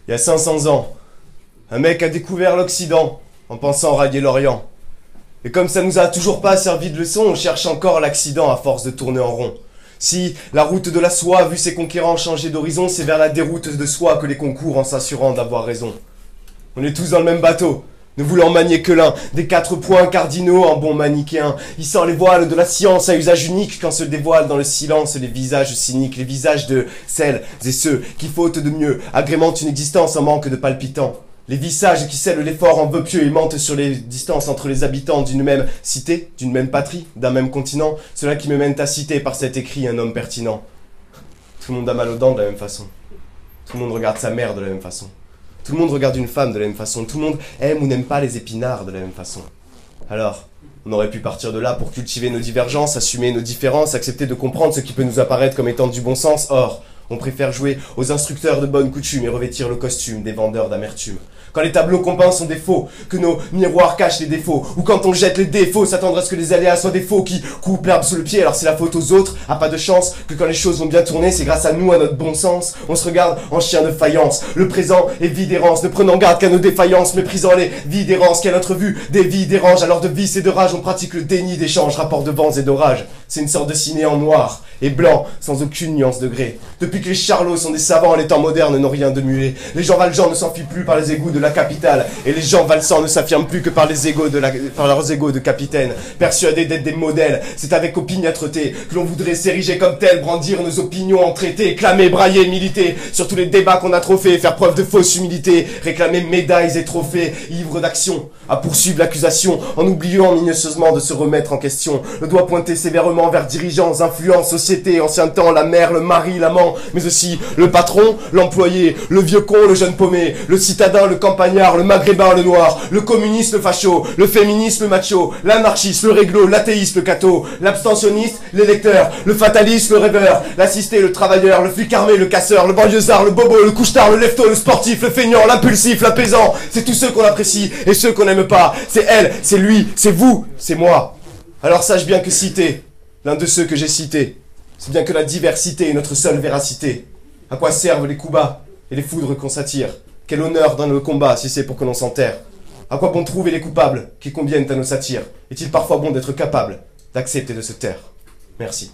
Il y a 500 ans, un mec a découvert l'Occident en pensant rallier l'Orient. Et comme ça nous a toujours pas servi de leçon, on cherche encore l'accident à force de tourner en rond. Si la route de la soie a vu ses conquérants changer d'horizon, c'est vers la déroute de soi que les concourent en s'assurant d'avoir raison. On est tous dans le même bateau, ne voulant manier que l'un des 4 points cardinaux en bon manichéen, hissant les voiles de la science à usage unique quand se dévoilent dans le silence les visages cyniques, les visages de celles et ceux qui, faute de mieux, agrémentent une existence en manque de palpitants. Les visages qui scellent l'effort en vœux pieux et mentent sur les distances entre les habitants d'une même cité, d'une même patrie, d'un même continent, cela qui me mène à citer par cet écrit un homme pertinent. Tout le monde a mal aux dents de la même façon. Tout le monde regarde sa mère de la même façon. Tout le monde regarde une femme de la même façon. Tout le monde aime ou n'aime pas les épinards de la même façon. Alors, on aurait pu partir de là pour cultiver nos divergences, assumer nos différences, accepter de comprendre ce qui peut nous apparaître comme étant du bon sens. Or, on préfère jouer aux instructeurs de bonne coutume et revêtir le costume des vendeurs d'amertume. Quand les tableaux qu'on peint sont des faux, que nos miroirs cachent les défauts, ou quand on jette les défauts, s'attendre à ce que les aléas soient des faux qui coupent l'herbe sous le pied, alors c'est la faute aux autres, à pas de chance, que quand les choses vont bien tourner, c'est grâce à nous, à notre bon sens, on se regarde en chien de faïence, le présent est vide errance, ne prenant garde qu'à nos défaillances, méprisant les vies d'errance, qu'à notre vue, des vies dérange, alors de vice et de rage, on pratique le déni d'échange, rapport de vents et d'orages, c'est une sorte de ciné en noir et blanc, sans aucune nuance de gré. Depuis que les charlots sont des savants, les temps modernes n'ont rien de muet. Les gens valjean ne s'enfuient plus par les égouts de la capitale, et les gens valsants ne s'affirment plus que par leurs égaux de capitaine. Persuadés d'être des modèles, c'est avec opiniâtreté que l'on voudrait s'ériger comme tel, brandir nos opinions en traité, clamer, brailler, militer sur tous les débats qu'on a trop fait, faire preuve de fausse humilité, réclamer médailles et trophées, ivre d'action, à poursuivre l'accusation, en oubliant minutieusement de se remettre en question, le doigt pointé sévèrement vers dirigeants, influences, société, ancien temps, la mère, le mari, l'amant, mais aussi le patron, l'employé, le vieux con, le jeune paumé, le citadin, le campagnard, le maghrébin, le noir, le communiste, le facho, le féministe, le macho, l'anarchiste, le réglo, l'athéiste, le catho, l'abstentionniste, l'électeur, le fataliste, le rêveur, l'assisté, le travailleur, le flic armé, le casseur, le banlieusard, le bobo, le couche-tard, le lefto, le sportif, le feignant, l'impulsif, l'apaisant, c'est tous ceux qu'on apprécie et ceux qu'on n'aime pas, c'est elle, c'est lui, c'est vous, c'est moi. Alors sache bien que citer l'un de ceux que j'ai cités, c'est bien que la diversité est notre seule véracité. À quoi servent les coups bas et les foudres qu'on s'attire? Quel honneur dans le combat si c'est pour que l'on s'enterre? À quoi bon trouver les coupables qui conviennent à nos satires? Est-il parfois bon d'être capable d'accepter de se taire? Merci.